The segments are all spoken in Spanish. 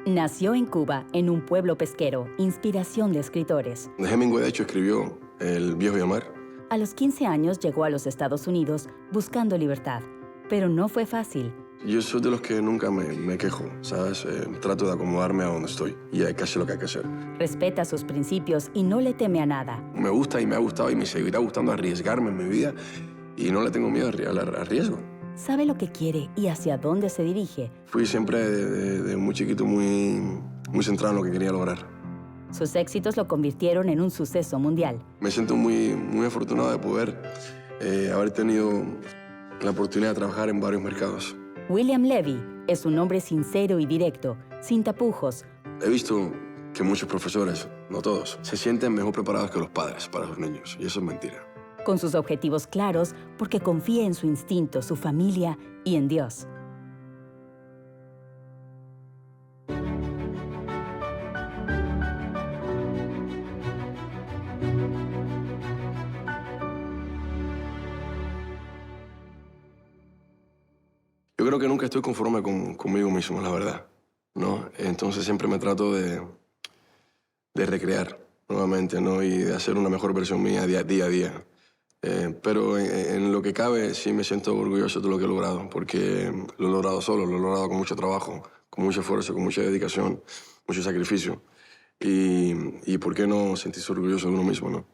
Nació en Cuba, en un pueblo pesquero, inspiración de escritores. Hemingway, de hecho, escribió El viejo y el mar. A los 15 años llegó a los Estados Unidos buscando libertad, pero no fue fácil. Yo soy de los que nunca me quejo, ¿sabes? Trato de acomodarme a donde estoy y hay que hacer lo que hay que hacer. Respeta sus principios y no le teme a nada. Me gusta y me ha gustado y me seguirá gustando arriesgarme en mi vida y no le tengo miedo al riesgo. Sabe lo que quiere y hacia dónde se dirige. Fui siempre de muy chiquito muy centrado en lo que quería lograr. Sus éxitos lo convirtieron en un suceso mundial. Me siento muy afortunado de poder haber tenido la oportunidad de trabajar en varios mercados. William Levy es un hombre sincero y directo, sin tapujos. He visto que muchos profesores, no todos, se sienten mejor preparados que los padres para sus niños, y eso es mentira. Con sus objetivos claros, porque confía en su instinto, su familia y en Dios. Yo creo que nunca estoy conforme conmigo mismo, la verdad, ¿no? Entonces siempre me trato de recrear nuevamente, ¿no? Y de hacer una mejor versión mía día a día. Pero en lo que cabe sí me siento orgulloso de lo que he logrado, porque lo he logrado solo, lo he logrado con mucho trabajo, con mucho esfuerzo, con mucha dedicación, mucho sacrificio. Y ¿por qué no sentirse orgulloso de uno mismo, no?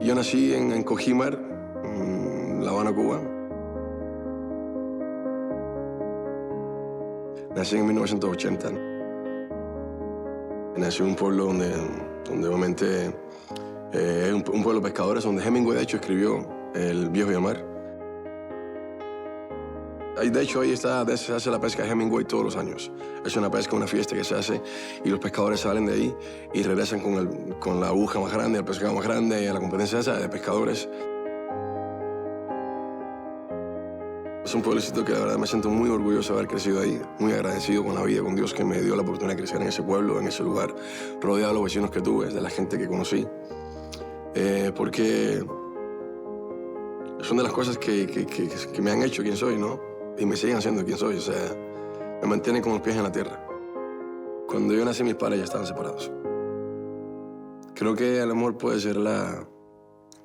Yo nací en Cojimar, La Habana, Cuba. Nací en 1980. Nací en un pueblo donde obviamente es un pueblo de pescadores, donde Hemingway, de hecho, escribió El viejo y el mar. De hecho, ahí se hace la pesca de Hemingway todos los años. Es una pesca, una fiesta que se hace y los pescadores salen de ahí y regresan con la aguja más grande, el pescado más grande, a la competencia esa de pescadores. Es un pueblecito que la verdad me siento muy orgulloso de haber crecido ahí, muy agradecido con la vida, con Dios que me dio la oportunidad de crecer en ese pueblo, en ese lugar, rodeado de los vecinos que tuve, de la gente que conocí. Porque son de las cosas que me han hecho quien soy, ¿no? Y me siguen haciendo quien soy, o sea, me mantienen con los pies en la tierra. Cuando yo nací, mis padres ya estaban separados. Creo que a lo mejor puede ser la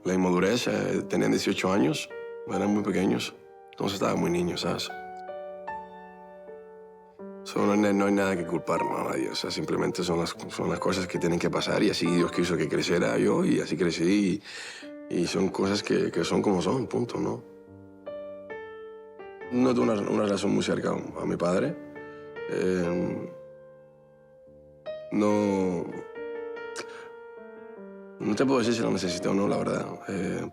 inmadurez. Tenían 18 años, eran muy pequeños. Entonces estaba muy niño, ¿sabes? No hay nada que culpar a nadie. O sea, simplemente son las cosas que tienen que pasar y así Dios quiso que creciera yo y así crecí. Y son cosas que son como son, punto, ¿no? No tuve una relación muy cercana a mi padre. No te puedo decir si lo necesité o no, la verdad,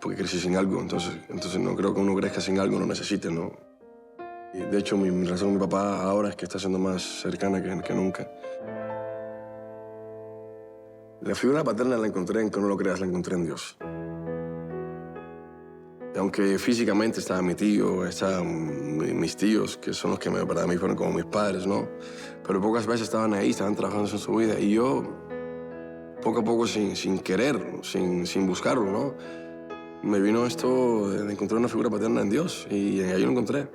porque crecí sin algo, entonces no creo que uno crezca sin algo, lo necesite, ¿no? Y de hecho, mi relación con mi papá ahora es que está siendo más cercana que nunca. La figura paterna la encontré, aunque no lo creas, la encontré en Dios. Y aunque físicamente estaba mi tío, estaban mis tíos, que son los que para mí fueron como mis padres, ¿no? Pero pocas veces estaban ahí, estaban trabajando en su vida, y yo poco a poco, sin querer, sin buscarlo, ¿no? Me vino esto de encontrar una figura paterna en Dios y ahí lo encontré.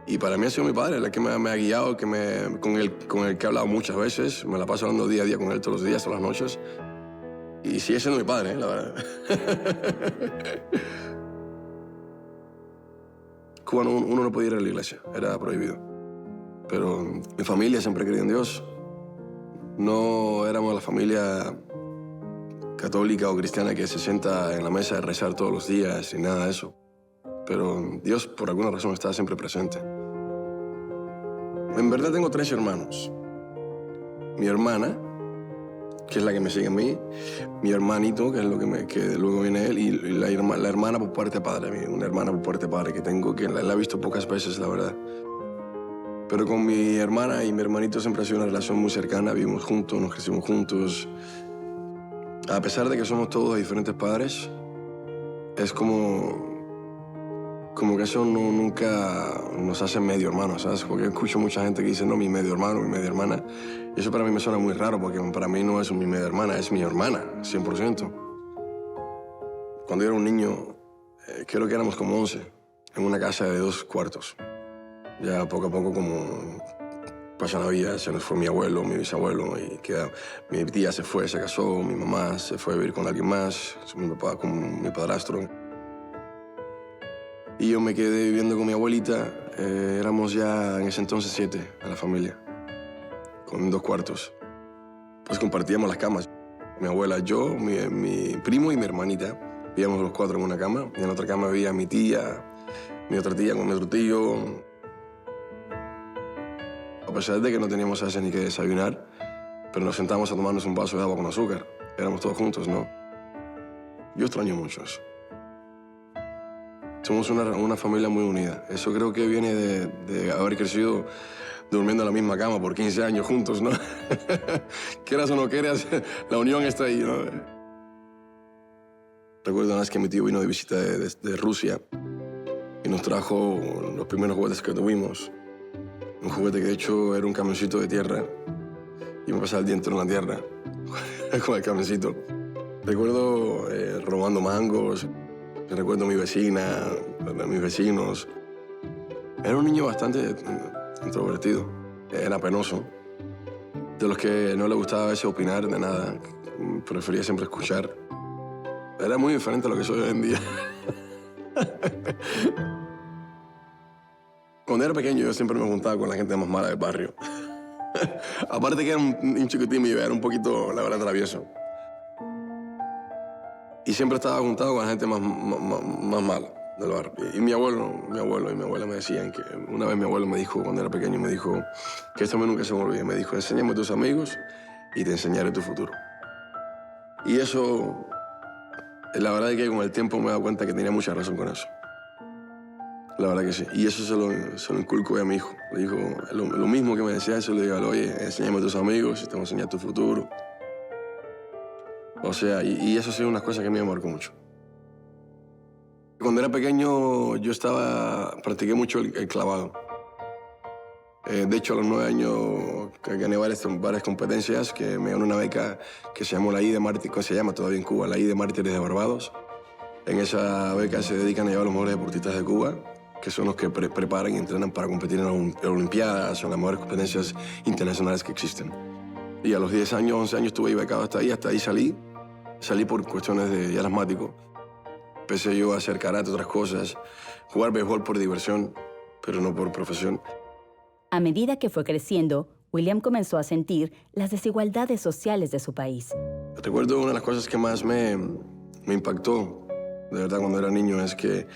Y para mí ha sido mi padre, el que me ha guiado, con el que he hablado muchas veces. Me la paso hablando día a día con él todos los días, todas las noches. Y sigue siendo mi padre, la verdad. Cuba uno no podía ir a la iglesia, era prohibido. Pero mi familia siempre creía en Dios. No éramos la familia católica o cristiana que se sienta en la mesa a rezar todos los días y nada de eso. Pero Dios, por alguna razón, está siempre presente. En verdad tengo 3 hermanos. Mi hermana, que es la que me sigue a mí, mi hermanito, que es que luego viene él, y la hermana por parte de padre, una hermana por parte de padre que tengo, que la he visto pocas veces, la verdad. Pero con mi hermana y mi hermanito siempre ha sido una relación muy cercana, vivimos juntos, nos crecimos juntos. A pesar de que somos todos de diferentes padres, es como que eso nunca nos hace medio hermanos, ¿sabes? Porque escucho mucha gente que dice, no, mi medio hermano, mi media hermana. Y eso para mí me suena muy raro, porque para mí no es mi media hermana, es mi hermana, 100%. Cuando yo era un niño, creo que éramos como 11, en una casa de 2 cuartos. Ya poco a poco, como pasa la vida, se nos fue mi abuelo, mi bisabuelo, y mi tía se fue, se casó, mi mamá se fue a vivir con alguien más, mi papá con mi padrastro. Y yo me quedé viviendo con mi abuelita. Éramos ya en ese entonces 7 a la familia, con 2 cuartos. Pues compartíamos las camas. Mi abuela, yo, mi primo y mi hermanita. Vivíamos los 4 en una cama. Y en la otra cama vivía mi tía, mi otra tía con mi otro tío. A pesar de que no teníamos a veces ni que desayunar, pero nos sentamos a tomarnos un vaso de agua con azúcar. Éramos todos juntos, ¿no? Yo extraño mucho eso. Somos una familia muy unida. Eso creo que viene de haber crecido durmiendo en la misma cama por 15 años juntos, ¿no? Quieras o no quieras, la unión está ahí, ¿no? Recuerdo una vez que mi tío vino de visita de Rusia y nos trajo los primeros juguetes que tuvimos. Un juguete que de hecho era un camioncito de tierra y me pasaba el día entero en la tierra con el camioncito. Recuerdo robando mangos. Recuerdo a mi vecina, a mis vecinos. Era un niño bastante introvertido. Era penoso. De los que no le gustaba a veces opinar de nada. Prefería siempre escuchar. Era muy diferente a lo que soy hoy en día. Cuando era pequeño yo siempre me juntaba con la gente más mala del barrio. Aparte que era un chiquitín, era un poquito, la verdad, travieso. Y siempre estaba juntado con la gente más mala del barrio. Y mi abuelo y mi abuela me decían que... Una vez mi abuelo me dijo, cuando era pequeño, me dijo que esto a mí nunca se me olvida. Me dijo, enséñame a tus amigos y te enseñaré tu futuro. Y eso, la verdad es que con el tiempo me he dado cuenta que tenía mucha razón con eso. La verdad que sí. Y eso se lo inculco a mi hijo. Le dijo, lo mismo que me decía eso, le digo, oye, enséñame a tus amigos y te voy a enseñar tu futuro. O sea, y eso ha sido una cosa que a mí me marcó mucho. Cuando era pequeño yo practiqué mucho el clavado. De hecho, a los 9 años gané varias competencias, que me gané una beca que se llamó la I de Mártires, que se llama todavía en Cuba, la I de Mártires de Barbados. En esa beca se dedican a llevar a los mejores deportistas de Cuba, que son los que preparan y entrenan para competir en las Olimpiadas o en las mejores competencias internacionales que existen. Y a los 10 años, 11 años estuve ahí becado hasta ahí salí. Salí por cuestiones de asmático. Empecé yo a hacer karate, otras cosas, jugar béisbol por diversión, pero no por profesión. A medida que fue creciendo, William comenzó a sentir las desigualdades sociales de su país. Recuerdo una de las cosas que más me impactó, de verdad, cuando era niño, es que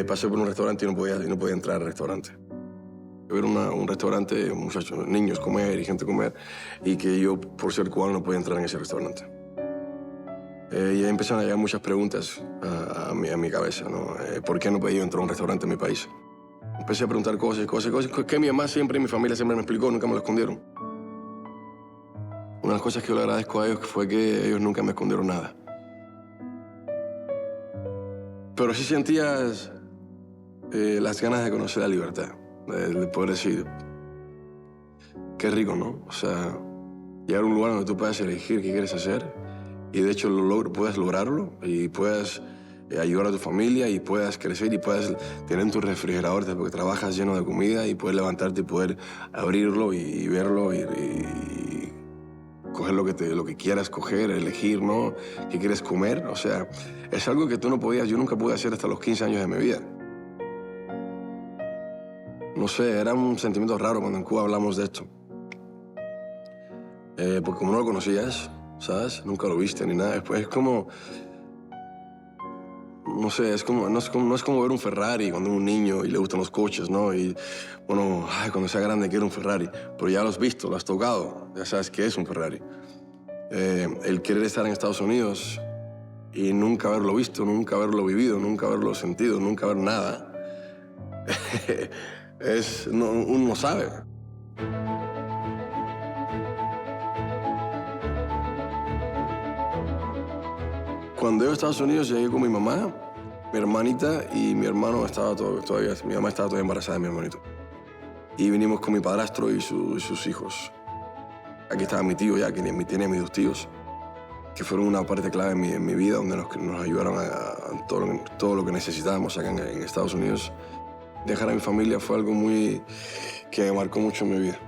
pasé por un restaurante y no podía entrar al restaurante. Ver un restaurante, muchachos, niños comer y gente comer, y que yo, por ser cubano, no podía entrar en ese restaurante. Y ahí empezaron a llegar muchas preguntas a mi cabeza, ¿no? ¿Por qué no podía entrar a un restaurante en mi país? Empecé a preguntar cosas que mi mamá siempre y mi familia siempre me explicó, nunca me lo escondieron. Una de las cosas que yo le agradezco a ellos fue que ellos nunca me escondieron nada. Pero sí sentías las ganas de conocer la libertad, de poder decir, qué rico, ¿no? O sea, llegar a un lugar donde tú puedas elegir qué quieres hacer y de hecho puedas lograrlo y puedas ayudar a tu familia y puedas crecer y puedas tener en tu refrigerador porque trabajas lleno de comida y puedes levantarte y poder abrirlo y verlo y coger lo que quieras coger, elegir, ¿no? ¿Qué quieres comer? O sea, es algo que yo nunca pude hacer hasta los 15 años de mi vida. No sé, era un sentimiento raro cuando en Cuba hablamos de esto. Porque como no lo conocías, ¿sabes? Nunca lo viste ni nada. Es como... No sé, no es como ver un Ferrari cuando es un niño y le gustan los coches, ¿no? Y, bueno, cuando sea grande quiero un Ferrari. Pero ya lo has visto, lo has tocado, ya sabes qué es un Ferrari. El querer estar en Estados Unidos y nunca haberlo visto, nunca haberlo vivido, nunca haberlo sentido, nunca ver nada, uno no sabe. Cuando yo a Estados Unidos llegué con mi mamá, mi hermanita y mi hermano mi mamá estaba todavía embarazada de mi hermanito. Y vinimos con mi padrastro y sus hijos. Aquí estaba mi tío ya, que tiene mis 2 tíos, que fueron una parte clave en mi vida, donde nos ayudaron a todo lo que necesitábamos acá en Estados Unidos. Dejar a mi familia fue algo que me marcó mucho en mi vida.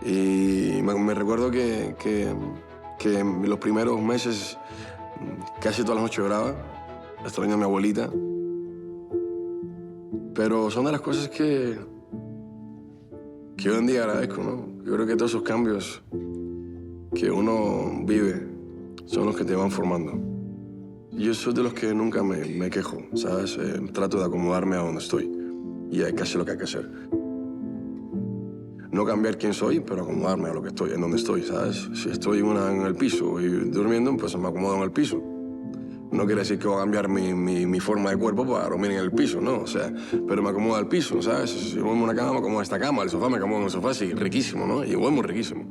Y me recuerdo que en los primeros meses casi todas las noches lloraba, extrañando a mi abuelita. Pero son de las cosas que hoy en día agradezco, ¿no? Yo creo que todos esos cambios que uno vive son los que te van formando. Yo soy de los que nunca me quejo, ¿sabes? Trato de acomodarme a donde estoy y hay que hacer lo que hay que hacer. No cambiar quién soy, pero acomodarme a lo que estoy, en donde estoy, ¿sabes? Si estoy en el piso y durmiendo, pues me acomodo en el piso. No quiere decir que voy a cambiar mi forma de cuerpo para dormir en el piso, ¿no? O sea, pero me acomodo al piso, ¿sabes? Si duermo en una cama, me acomodo a esta cama, al sofá me acomodo en el sofá, sí, riquísimo, ¿no? Y duermo riquísimo.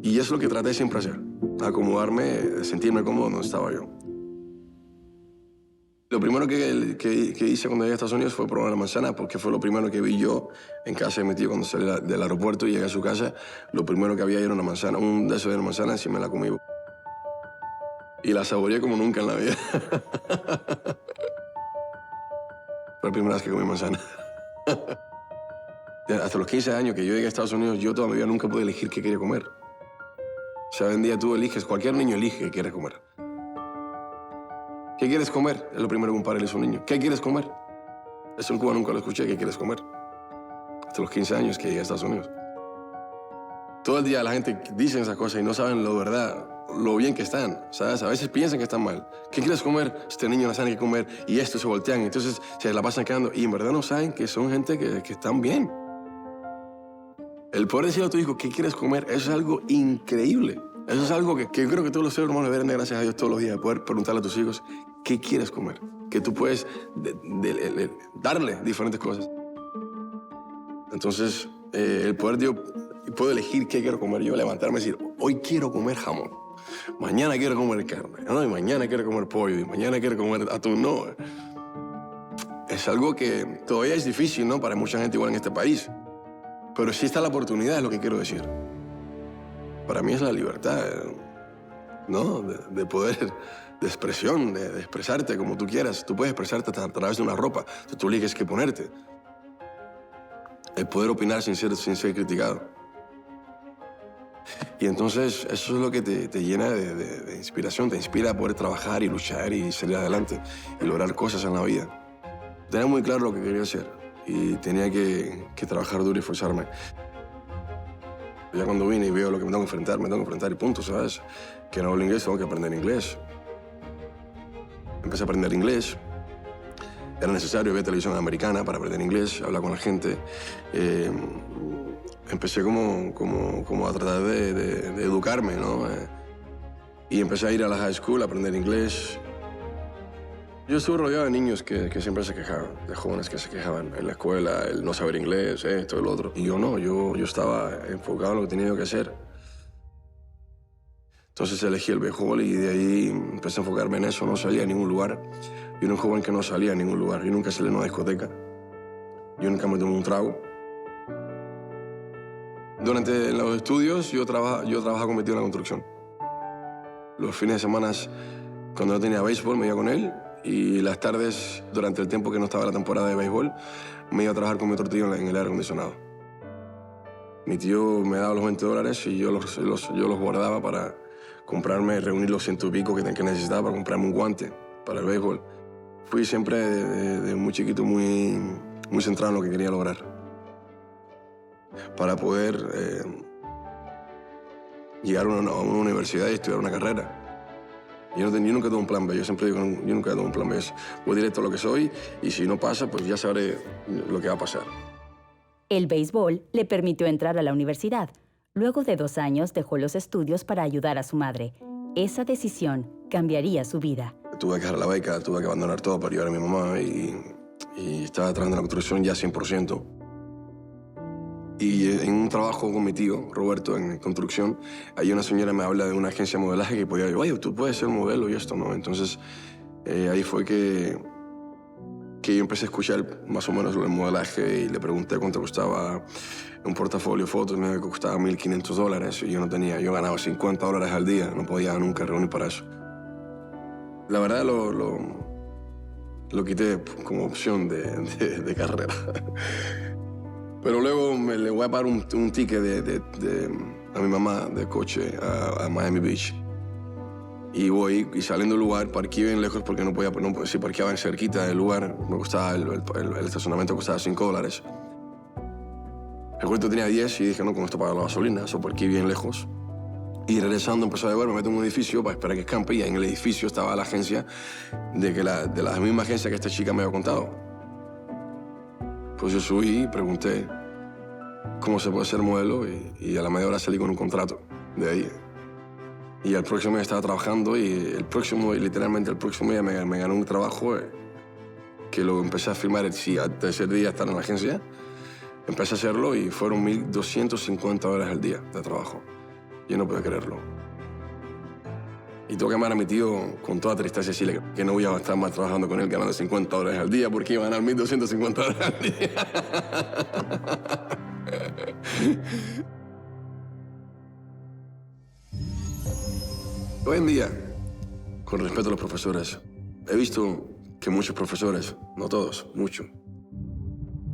Y eso es lo que traté siempre de hacer, acomodarme, sentirme cómodo donde estaba yo. Lo primero que hice cuando llegué a Estados Unidos fue probar la manzana, porque fue lo primero que vi yo en casa de mi tío cuando salí del aeropuerto y llegué a su casa. Lo primero que había era una manzana, un de esos de manzana, y me la comí. Y la saboreé como nunca en la vida. Fue la primera vez que comí manzana. Hasta los 15 años que yo llegué a Estados Unidos, yo toda mi vida nunca pude elegir qué quería comer. O sea, hoy en día tú eliges, cualquier niño elige qué quiere comer. ¿Qué quieres comer? Es lo primero que un padre le dice a un niño. ¿Qué quieres comer? Eso en Cuba nunca lo escuché. ¿Qué quieres comer? Hasta los 15 años que llegué a Estados Unidos. Todo el día la gente dice esas cosas y no saben lo verdad, lo bien que están, ¿sabes? A veces piensan que están mal. ¿Qué quieres comer? Este niño no sabe qué comer y esto se voltean. Entonces se la pasan quedando y en verdad no saben que son gente que están bien. El poder decirle a tu hijo, ¿qué quieres comer? Eso es algo increíble. Eso es algo que yo creo que todos los seres humanos deberían de, gracias a Dios, todos los días, poder preguntarle a tus hijos, ¿qué quieres comer? Que tú puedes darle diferentes cosas. Entonces, el poder, yo puedo elegir qué quiero comer. Yo levantarme y decir, hoy quiero comer jamón. Mañana quiero comer carne. No, y mañana quiero comer pollo. Y mañana quiero comer atún. No. Es algo que todavía es difícil, ¿no? Para mucha gente igual en este país. Pero sí está la oportunidad, es lo que quiero decir. Para mí es la libertad, ¿no? De poder, de expresión, de expresarte como tú quieras. Tú puedes expresarte a través de una ropa. Tú eliges qué ponerte. El poder opinar sin ser criticado. Y entonces eso es lo que te llena de inspiración. Te inspira a poder trabajar y luchar y salir adelante y lograr cosas en la vida. Tenía muy claro lo que quería hacer y tenía que trabajar duro y esforzarme. Ya cuando vine y veo lo que me tengo que enfrentar y punto, ¿sabes? Que no hablo inglés, tengo que aprender inglés. Empecé a aprender inglés. Era necesario ver televisión americana para aprender inglés, hablar con la gente. Empecé como a tratar de educarme, ¿no? Y empecé a ir a la high school a aprender inglés. Yo estuve rodeado de niños que siempre se quejaban, de jóvenes que se quejaban en la escuela, el no saber inglés, esto y lo otro. Y yo no, yo estaba enfocado en lo que tenía yo que hacer. Entonces elegí el béisbol y de ahí empecé a enfocarme en eso, no salía a ningún lugar. Yo era un joven que no salía a ningún lugar, yo nunca salí a una discoteca, yo nunca me tomé un trago. Durante los estudios yo trabajaba con mi tío en la construcción. Los fines de semana, cuando no tenía béisbol, me iba con él. Y las tardes, durante el tiempo que no estaba la temporada de béisbol, me iba a trabajar con mi otro tío en el aire acondicionado. Mi tío me daba los $20 y yo los guardaba para comprarme, reunir los 100 y pico que necesitaba para comprarme un guante para el béisbol. Fui siempre de muy chiquito, muy centrado en lo que quería lograr. Para poder llegar a una universidad y estudiar una carrera. Yo nunca tuve un plan B, yo siempre digo, yo nunca tuve un plan B. Voy directo a lo que soy y si no pasa, pues ya sabré lo que va a pasar. El béisbol le permitió entrar a la universidad. Luego de 2 años dejó los estudios para ayudar a su madre. Esa decisión cambiaría su vida. Tuve que dejar la beca, tuve que abandonar todo para ayudar a mi mamá y estaba trabajando en la construcción ya 100%. Y en un trabajo con mi tío, Roberto, en construcción, ahí una señora me habla de una agencia de modelaje que podía decir, oye, tú puedes ser modelo y esto, ¿no? Entonces, ahí fue que yo empecé a escuchar más o menos lo del modelaje y le pregunté cuánto costaba un portafolio de fotos. Me dijo que costaba $1,500 y yo ganaba $50 al lo quité como opción de carrera. Pero luego le voy a pagar un ticket a mi mamá de coche a Miami Beach. Y voy, y saliendo del lugar, parqué bien lejos porque no podía, si parqueaba en cerquita del lugar, me costaba el estacionamiento costaba $5. El cuento tenía 10 y dije, no, con esto pago la gasolina, eso parqué bien lejos. Y regresando empezó a ver, me meto en un edificio para esperar que escampe y en el edificio estaba la agencia de la misma agencia que esta chica me había contado. Pues yo subí y pregunté cómo se puede ser modelo y a la media hora salí con un contrato de ahí. Y el próximo día estaba trabajando y literalmente el próximo día me ganó un trabajo que lo empecé a firmar al tercer día estar en la agencia. Empecé a hacerlo y fueron $1,250 al día de trabajo. Yo no podía creerlo. Y tuve que llamar a mi tío con toda tristeza y decirle que no voy a estar más trabajando con él ganando $50 al día porque iba a ganar $1,250 al día. Hoy en día, con respeto a los profesores, he visto que muchos profesores, no todos, muchos,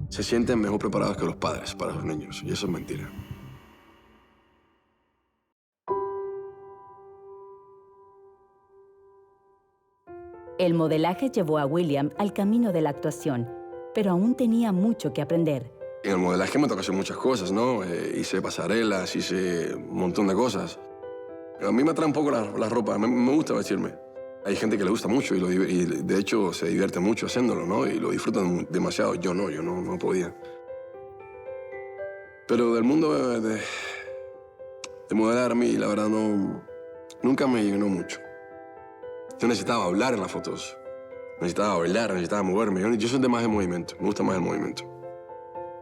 se sienten mejor preparados que los padres para sus niños. Y eso es mentira. El modelaje llevó a William al camino de la actuación, pero aún tenía mucho que aprender. En el modelaje me tocó hacer muchas cosas, ¿no? Hice pasarelas, hice un montón de cosas. A mí me atrae un poco la ropa, me gusta vestirme. Hay gente que le gusta mucho y de hecho se divierte mucho haciéndolo, ¿no? Y lo disfrutan demasiado. Yo no podía. Pero del mundo de modelar a mí, la verdad, nunca me llenó mucho. Yo necesitaba hablar en las fotos. Necesitaba bailar, necesitaba moverme. Yo soy de más de movimiento, me gusta más el movimiento.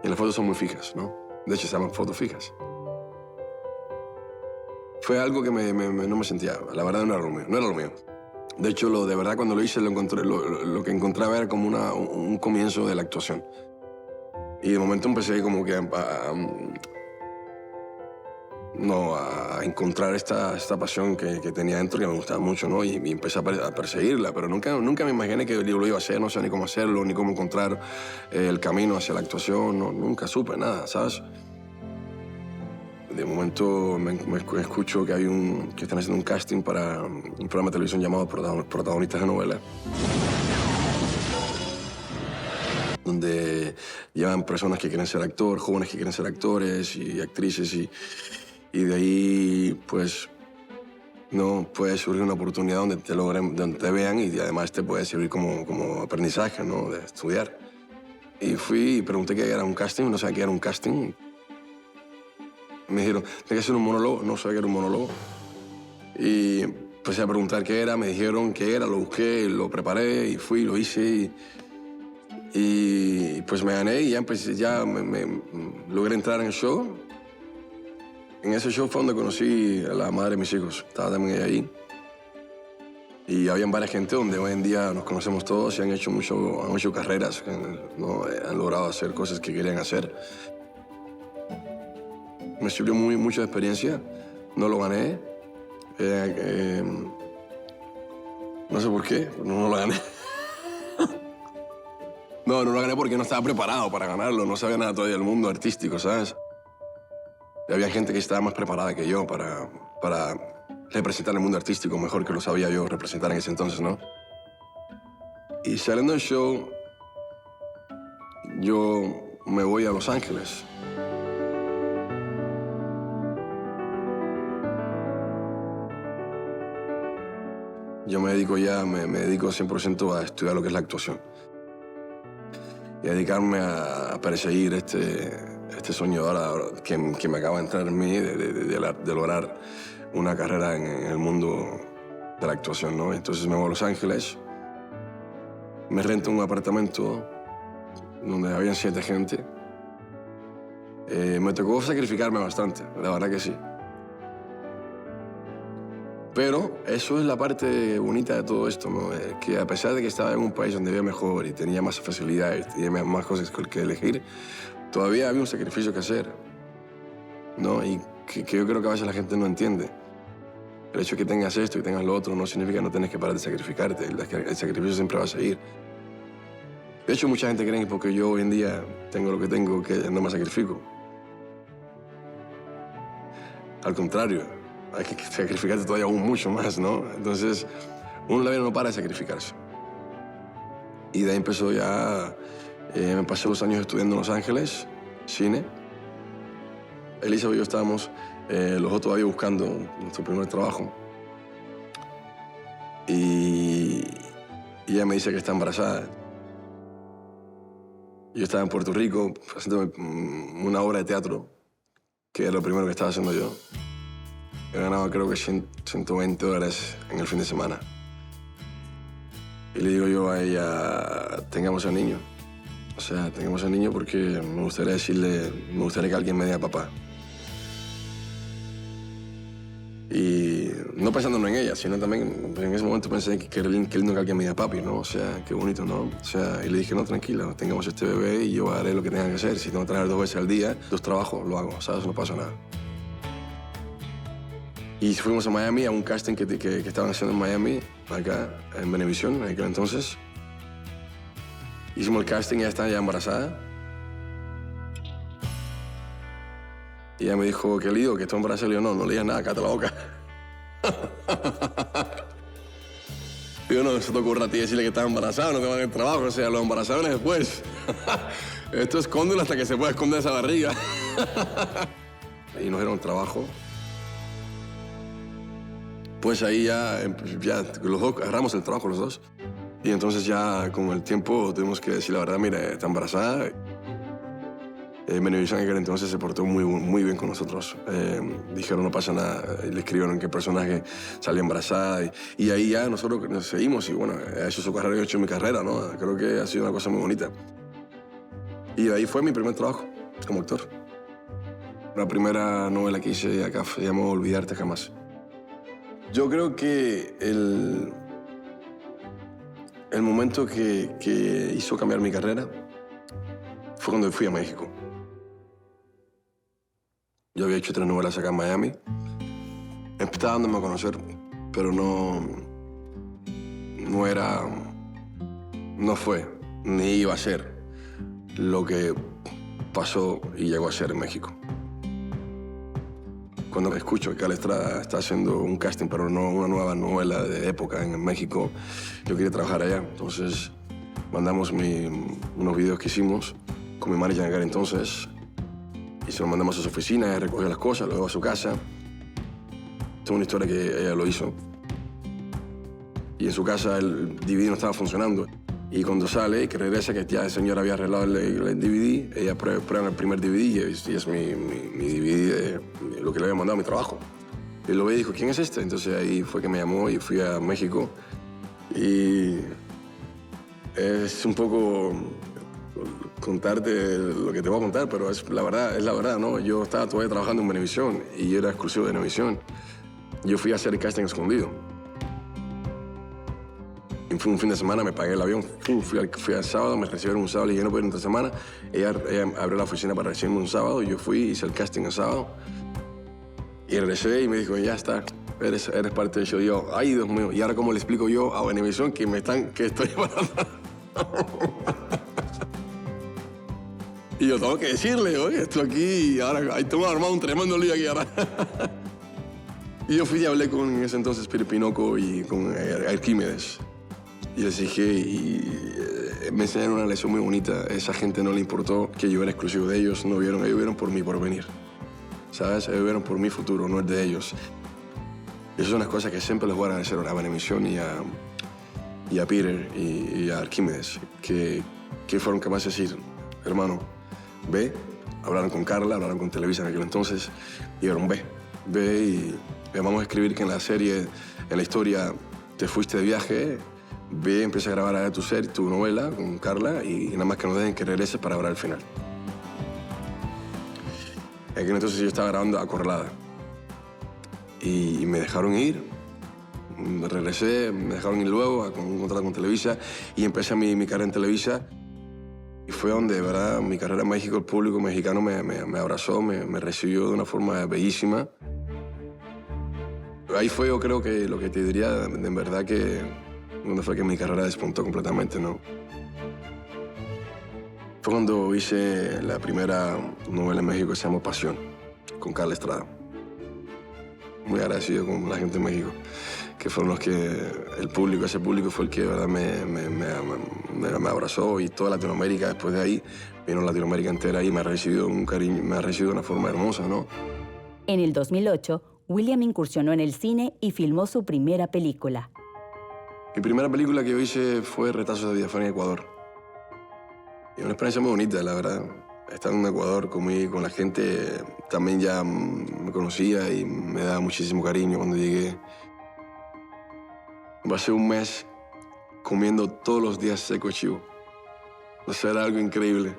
Y las fotos son muy fijas, ¿no? De hecho, se llaman fotos fijas. Fue algo que no me sentía, la verdad no era lo mío. De hecho, de verdad cuando lo hice lo que encontraba era como un comienzo de la actuación. Y de momento empecé como que a encontrar esta pasión que tenía dentro que me gustaba mucho, ¿no? Y empecé a perseguirla, pero nunca me imaginé que lo iba a hacer, no sé ni cómo hacerlo, ni cómo encontrar el camino hacia la actuación, nunca supe nada, ¿sabes? De momento me escucho que están haciendo un casting para un programa de televisión llamado Protagonistas de Novela, donde llevan personas que quieren ser actores, jóvenes que quieren ser actores y actrices, y de ahí, pues, no puede surgir una oportunidad donde te vean y además te puede servir como aprendizaje, ¿no? De estudiar. Y fui y pregunté qué era un casting, no sabía qué era un casting. Me dijeron, tiene que ser un monólogo, no sabía que era un monólogo. Y empecé a preguntar qué era, me dijeron qué era, lo busqué, lo preparé y fui, lo hice y pues me gané y ya me logré entrar en el show. En ese show fue donde conocí a la madre de mis hijos, estaba también ella ahí. Y había varias gente donde hoy en día nos conocemos todos y han hecho carreras, ¿no? Han logrado hacer cosas que querían hacer. Me sirvió mucho de experiencia, no lo gané. No sé por qué, no lo gané. No lo gané porque no estaba preparado para ganarlo, no sabía nada todavía del mundo artístico, ¿sabes? Y había gente que estaba más preparada que yo para representar el mundo artístico mejor que lo sabía yo representar en ese entonces, ¿no? Y saliendo del show, yo me voy a Los Ángeles. Yo me dedico 100% a estudiar lo que es la actuación. Y a dedicarme a perseguir este sueño ahora que me acaba de entrar en mí de lograr una carrera en el mundo de la actuación, ¿no? Entonces me voy a Los Ángeles, me rento un apartamento donde habían 7 gente. Me tocó sacrificarme bastante, la verdad que sí. Pero eso es la parte bonita de todo esto, ¿no? Que a pesar de que estaba en un país donde vivía mejor y tenía más facilidades, tenía más cosas que elegir, todavía había un sacrificio que hacer, ¿no? Y que yo creo que a veces la gente no entiende. El hecho de que tengas esto y tengas lo otro no significa que no tienes que parar de sacrificarte. El sacrificio siempre va a seguir. De hecho, mucha gente cree que porque yo hoy en día tengo lo que tengo, que no me sacrifico. Al contrario, hay que sacrificarte todavía aún mucho más, ¿no? Entonces, uno en la vida no para de sacrificarse. Y de ahí empezó ya, me pasé los años estudiando en Los Ángeles, cine. Elizabeth y yo estábamos los dos todavía buscando nuestro primer trabajo. Y ella me dice que está embarazada. Yo estaba en Puerto Rico haciendo una obra de teatro, que era lo primero que estaba haciendo yo. Yo ganaba creo que $120 en el fin de semana. Y le digo yo a ella, tengamos al niño. O sea, tengamos al niño porque me gustaría que alguien me diga papá. Y no pensando en ella, sino también en ese momento pensé que lindo que alguien me diga papi, ¿no? O sea, qué bonito, ¿no? O sea, y le dije, no, tranquila, tengamos este bebé y yo haré lo que tenga que hacer. Si tengo que trabajar 2 veces al día, 2 trabajos, lo hago, ¿sabes? No pasa nada. Y fuimos a Miami a un casting que estaban haciendo en Miami, acá, en Venevisión, en aquel entonces. Hicimos el casting, ella estaba ya embarazada. Y ella me dijo, qué lío, que estoy embarazada. Le digo, no le digas nada, cállate la boca. Digo, no, eso te ocurre a ti decirle que estás embarazada, no te van en el trabajo, o sea, los embarazados después. Esto escóndelo hasta que se pueda esconder esa barriga. Y nos dieron el trabajo. Pues ahí ya los dos agarramos el trabajo, los dos. Y entonces ya con el tiempo tuvimos que decir la verdad, mira, está embarazada. Venevisión en aquel entonces se portó muy bien con nosotros. Dijeron no pasa nada, le escribieron qué personaje salía embarazada. Y ahí ya nosotros nos seguimos y bueno, ha hecho su carrera, yo he hecho mi carrera, ¿no? Creo que ha sido una cosa muy bonita. Y de ahí fue mi primer trabajo como actor. La primera novela que hice acá se llamó Olvidarte Jamás. Yo creo que el momento que hizo cambiar mi carrera fue cuando fui a México. Yo había hecho 3 novelas acá en Miami. Estaba dándome a conocer, pero no fue, ni iba a ser lo que pasó y llegó a ser en México. Cuando escucho que Ale Estrada está haciendo un casting para una nueva novela de época en México, yo quería trabajar allá. Entonces mandamos unos videos que hicimos con mi manager en aquel entonces y se lo mandamos a su oficina, ella recogió las cosas, lo llevó a su casa. Es una historia que ella lo hizo. Y en su casa el DVD no estaba funcionando. Y cuando sale y que regresa, que ya el señor había arreglado el DVD, ella prueba el primer DVD y es mi DVD de lo que le había mandado a mi trabajo. Y lo ve y dijo, ¿quién es este? Entonces ahí fue que me llamó y fui a México. Y es un poco contarte lo que te voy a contar, pero es la verdad, ¿no? Yo estaba todavía trabajando en Venevisión y yo era exclusivo de Venevisión. Yo fui a hacer el casting escondido. Y fue un fin de semana, me pagué el avión, fui al sábado, me recibieron un sábado, le dije, no puedo ir entre semana. Ella abrió la oficina para recibirme un sábado, y yo fui, hice el casting el sábado. Y regresé y me dijo, ya está, eres parte del show. Y yo, ay, Dios mío, ¿y ahora cómo le explico yo a Venevisión que estoy embarazada? Y yo tengo que decirle, oye, estoy aquí y ahora tengo armado un tremendo lío aquí ahora. Y yo fui y hablé con en ese entonces Peter Pinoco y con Arquímedes. Y les dije, me enseñaron una lección muy bonita. A esa gente no le importó que yo era exclusivo de ellos, ellos vieron por mi porvenir. ¿Sabes? Ellos vieron por mi futuro, no el de ellos. Y eso es una cosa que siempre les voy a agradecer a Venevisión y a Peter y a Arquímedes, que fueron capaces de decir, hermano, ve, hablaron con Carla, hablaron con Televisa en aquel entonces, y dijeron, ve y vamos a escribir que en la serie, en la historia, te fuiste de viaje, ve, empieza a grabar allá tu novela con Carla y nada más que nos dejen que regreses para grabar el final. En aquel entonces yo estaba grabando Acorralada y me dejaron ir. Regresé, me dejaron ir luego con un contrato con Televisa y empecé mi carrera en Televisa. Y fue donde, de verdad, mi carrera en México, el público mexicano me abrazó, me recibió de una forma bellísima. Ahí fue, yo creo que lo que te diría, en verdad, que donde fue que mi carrera despuntó completamente, ¿no? Fue cuando hice la primera novela en México que se llama Pasión, con Carla Estrada. Muy agradecido con la gente de México, que fueron los que, ese público fue el que, ¿verdad?, me abrazó, y toda Latinoamérica después de ahí, vino Latinoamérica entera y me ha recibido un cariño, me ha recibido de una forma hermosa, ¿no? En el 2008, William incursionó en el cine y filmó su primera película. Mi primera película que yo hice fue Retazos de Villafán en Ecuador. Y una experiencia muy bonita, la verdad. Estar en Ecuador con la gente, también ya me conocía y me daba muchísimo cariño cuando llegué. Pasé un mes comiendo todos los días seco chivo. O sea, era algo increíble.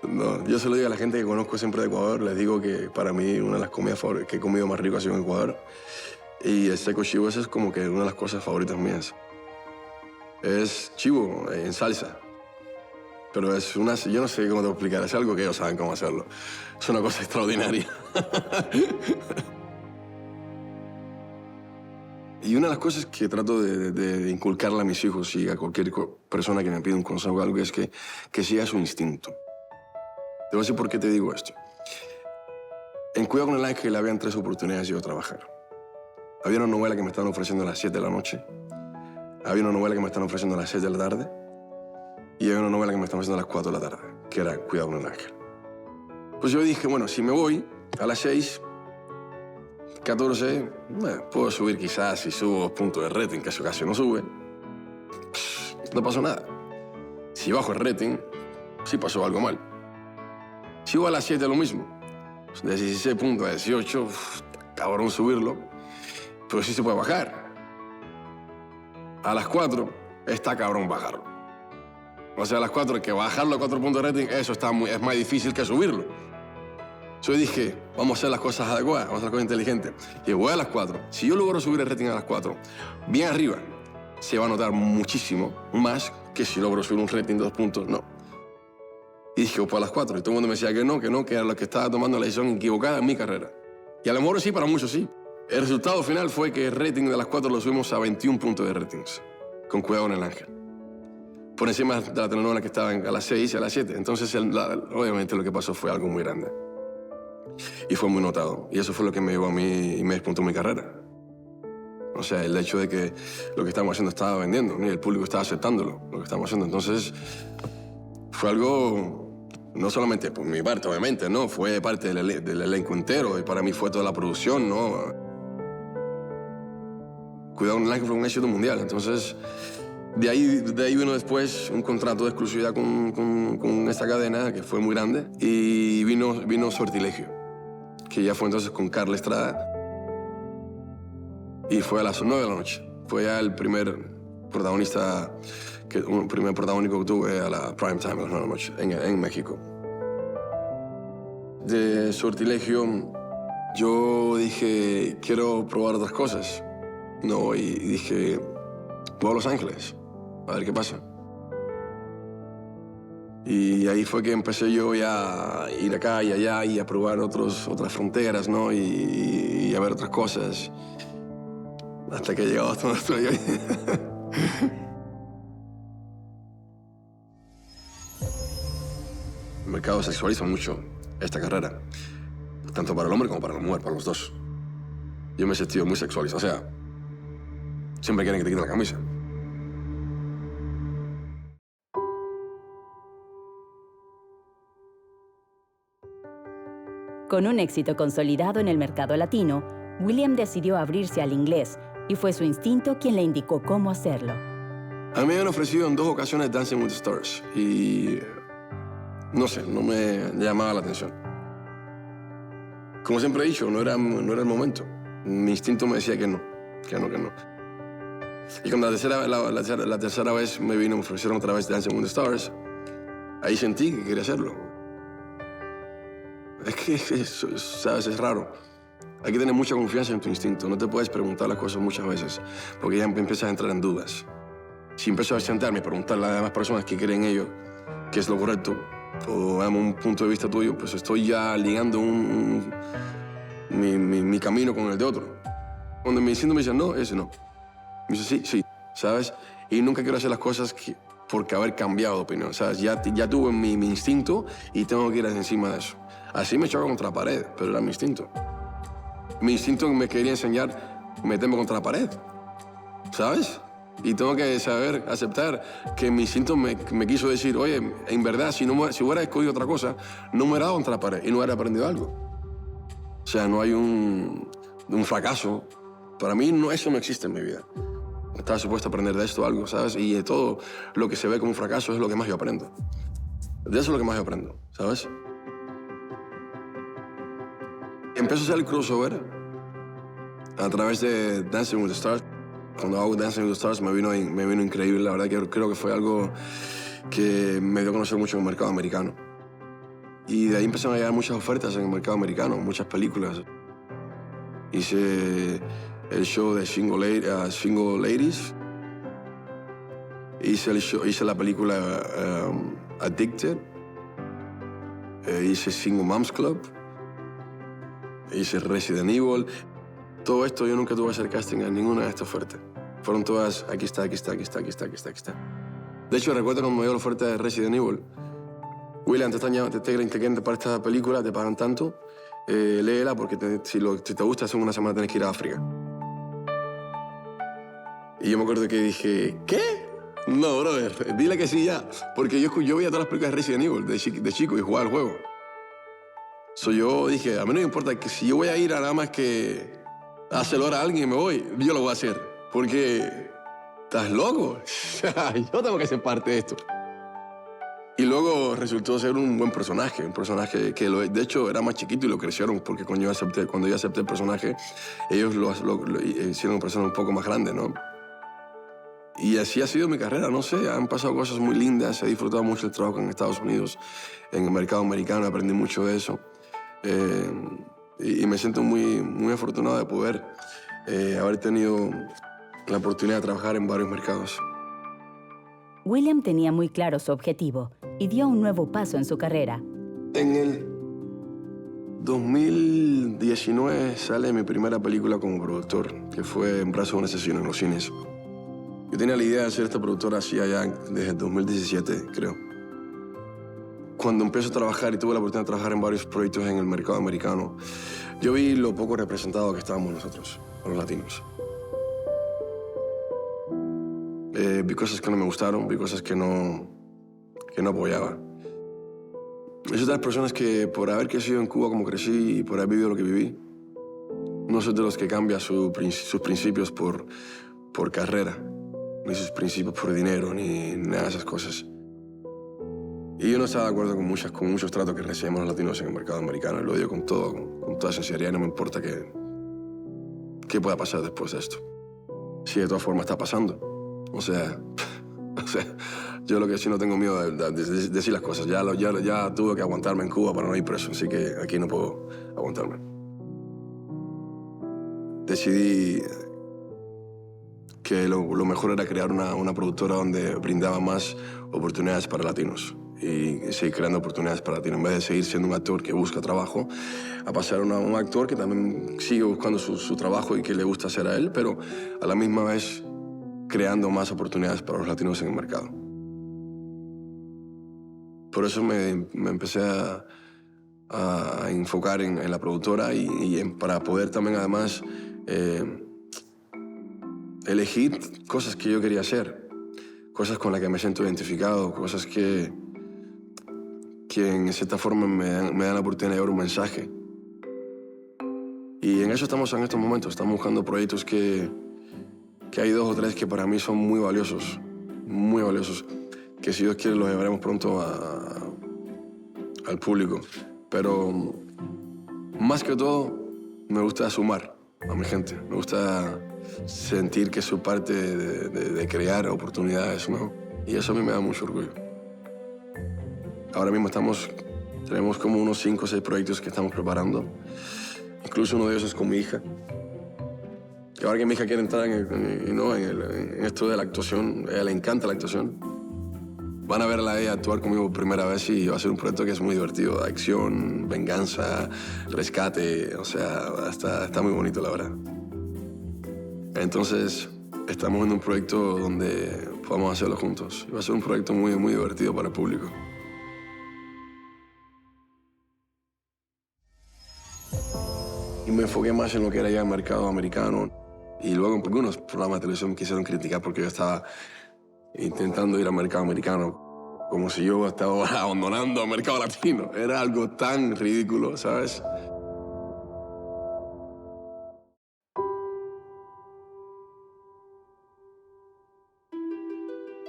No, yo se lo digo a la gente que conozco siempre de Ecuador, les digo que para mí una de las comidas que he comido más rico ha sido en Ecuador. Y el seco chivo, eso es como que una de las cosas favoritas mías. Es chivo en salsa. Pero es yo no sé cómo te voy a explicar, es algo que ellos saben cómo hacerlo. Es una cosa extraordinaria. Y una de las cosas que trato de inculcarle a mis hijos y a cualquier persona que me pida un consejo o algo es que siga su instinto. Te voy a decir por qué te digo esto. En Cuidado con el Ángel habían 3 oportunidades de yo trabajar. Había una novela que me estaban ofreciendo a las 7 de la noche. Había una novela que me estaban ofreciendo a las 6 de la tarde. Y había una novela que me estaban ofreciendo a las 4 de la tarde, que era Cuidado con el Ángel. Pues yo dije, bueno, si me voy a las 6, 14, puedo subir quizás, si subo 2 puntos de rating, que eso casi no sube. No pasó nada. Si bajo el rating, sí pasó algo mal. Si voy a las 7, lo mismo. De 16 puntos a 18, cabrón subirlo, pero sí se puede bajar. A las 4, está cabrón bajarlo. O sea, a las 4, que bajarlo a 4 puntos de rating, eso es más difícil que subirlo. Yo dije, vamos a hacer las cosas adecuadas, vamos a hacer las cosas inteligentes. Y voy a las 4. Si yo logro subir el rating a las 4, bien arriba, se va a notar muchísimo más que si logro subir un rating de 2 puntos, no. Y dije, pues a las 4. Y todo el mundo me decía que era lo que estaba tomando la decisión equivocada en mi carrera. Y a lo mejor sí, para muchos sí. El resultado final fue que el rating de las 4 lo subimos a 21 puntos de ratings, con Cuidado con el Ángel. Por encima de la telenovela que estaba a las 6 y a las 7. Entonces, obviamente, lo que pasó fue algo muy grande. Y fue muy notado. Y eso fue lo que me llevó a mí y me despuntó mi carrera. O sea, el hecho de que lo que estábamos haciendo estaba vendiendo, ¿no? Y el público estaba aceptándolo, lo que estábamos haciendo. Entonces, fue algo, no solamente por mi parte, obviamente, ¿no? Fue parte del elenco entero. Y para mí fue toda la producción, ¿no? Cuidado con el Ángel fue un éxito mundial. Entonces, de ahí vino después un contrato de exclusividad con esta cadena, que fue muy grande. Y vino Sortilegio, que ya fue entonces con Carla Estrada. Y fue a las 9 de la noche. Fue ya el primer protagonista, un primer protagónico que tuve a la prime time, a las 9 de la noche, en México. De Sortilegio, yo dije, quiero probar otras cosas. No, y dije, voy a Los Ángeles, a ver qué pasa. Y ahí fue que empecé yo ya a ir acá y allá y a probar otras fronteras, ¿no? Y a ver otras cosas. Hasta que he llegado hasta donde estoy hoy. El mercado sexualiza mucho esta carrera, tanto para el hombre como para la mujer, para los dos. Yo me he sentido muy sexualizado, o sea, siempre quieren que te quite la camisa. Con un éxito consolidado en el mercado latino, William decidió abrirse al inglés y fue su instinto quien le indicó cómo hacerlo. A mí me han ofrecido en 2 ocasiones Dancing with the Stars y no sé, no me llamaba la atención. Como siempre he dicho, no era el momento. Mi instinto me decía que no. Y cuando la tercera vez me ofrecieron otra vez Dancing with the Stars, ahí sentí que quería hacerlo. Es que, sabes, es raro. Hay que tener mucha confianza en tu instinto. No te puedes preguntar las cosas muchas veces, porque ya empiezas a entrar en dudas. Si empiezo a sentarme y preguntarle a las demás personas qué creen ellos, qué es lo correcto, o damos un punto de vista tuyo, pues estoy ya ligando mi camino con el de otro. Cuando mi instinto me dice no, ese no. Me dice sí, ¿sabes? Y nunca quiero hacer las cosas porque haber cambiado de opinión. O sea, ya tuve mi instinto y tengo que ir encima de eso. Así me choco contra la pared, pero era mi instinto. Mi instinto me quería enseñar meterme contra la pared, ¿sabes? Y tengo que saber aceptar que mi instinto me quiso decir, oye, en verdad, si hubiera escogido otra cosa, no me hubiera dado contra la pared y no hubiera aprendido algo. O sea, no hay un fracaso. Para mí eso no existe en mi vida. Estaba supuesto a aprender de esto algo, ¿sabes? Y de todo lo que se ve como un fracaso es lo que más yo aprendo. De eso es lo que más yo aprendo, ¿sabes? Empiezo a hacer el crossover a través de Dancing with the Stars. Cuando hago Dancing with the Stars me vino increíble. La verdad que creo que fue algo que me dio a conocer mucho en el mercado americano. Y de ahí empezaron a llegar muchas ofertas en el mercado americano, muchas películas. Hice el show de Single Ladies. Hice la película Addicted. Hice Single Moms Club. Hice Resident Evil. Todo esto yo nunca tuve que hacer casting en ninguna de estas ofertas. Fueron todas, aquí está. De hecho, recuerdo cuando me dio la oferta de Resident Evil. William, te quieren para esta película, te pagan tanto. Léela porque si te gusta, hace una semana tienes que ir a África. Y yo me acuerdo que dije, ¿qué? No, brother, dile que sí ya. Porque yo veía todas las películas de Resident Evil de chico y jugaba el juego. Yo dije, a mí no me importa que si yo voy a ir a nada más que a celular a alguien y me voy, yo lo voy a hacer. Porque, ¿estás loco? Yo tengo que ser parte de esto. Y luego resultó ser un buen personaje, un personaje que de hecho era más chiquito y lo crecieron porque cuando yo acepté el personaje, ellos lo hicieron una persona un poco más grande, ¿no? Y así ha sido mi carrera, no sé, han pasado cosas muy lindas, he disfrutado mucho el trabajo en Estados Unidos, en el mercado americano, aprendí mucho de eso. Y me siento muy afortunado de poder haber tenido la oportunidad de trabajar en varios mercados. William tenía muy claro su objetivo y dio un nuevo paso en su carrera. En el 2019 sale mi primera película como productor, que fue En brazos de un asesino en los cines. Yo tenía la idea de hacer esta productora así allá desde el 2017, creo. Cuando empecé a trabajar y tuve la oportunidad de trabajar en varios proyectos en el mercado americano, yo vi lo poco representados que estábamos nosotros, los latinos. Vi cosas que no me gustaron, vi cosas que no apoyaba. Yo soy de las personas que por haber crecido en Cuba como crecí y por haber vivido lo que viví, no soy de los que cambia sus principios por carrera, ni sus principios por dinero, ni nada de esas cosas. Y yo no estaba de acuerdo con muchos tratos que recibimos los latinos en el mercado americano, y lo digo con toda sinceridad, y no me importa qué pueda pasar después de esto. Si de todas formas está pasando. O sea, yo lo que sí no tengo miedo de decir las cosas. Ya tuve que aguantarme en Cuba para no ir preso, así que aquí no puedo aguantarme. Decidí que lo mejor era crear una productora donde brindaba más oportunidades para latinos y seguir creando oportunidades para latinos. En vez de seguir siendo un actor que busca trabajo, a pasar a un actor que también sigue buscando su trabajo y que le gusta hacer a él, pero a la misma vez creando más oportunidades para los latinos en el mercado. Por eso me empecé a enfocar en la productora para poder también además elegir cosas que yo quería hacer, cosas con las que me siento identificado, cosas que en cierta forma me dan la oportunidad de llevar un mensaje. Y en eso estamos en estos momentos, estamos buscando proyectos que hay 2 o 3 que para mí son muy valiosos, que si Dios quiere los llevaremos pronto al público. Pero más que todo, me gusta sumar a mi gente, me gusta sentir que soy parte de crear oportunidades, ¿no? Y eso a mí me da mucho orgullo. Ahora mismo tenemos como unos 5 o 6 proyectos que estamos preparando, incluso uno de ellos es con mi hija. Y ahora que mi hija quiere entrar en esto de la actuación, a ella le encanta la actuación. Van a verla a ella actuar conmigo por primera vez y va a ser un proyecto que es muy divertido, de acción, venganza, rescate, o sea, está muy bonito, la verdad. Entonces, estamos en un proyecto donde podamos hacerlo juntos. Y va a ser un proyecto muy, muy divertido para el público. Y me enfoqué más en lo que era ya el mercado americano. Y luego en algunos programas de televisión me quisieron criticar porque yo estaba intentando ir al mercado americano, como si yo estaba abandonando al mercado latino. Era algo tan ridículo, ¿sabes?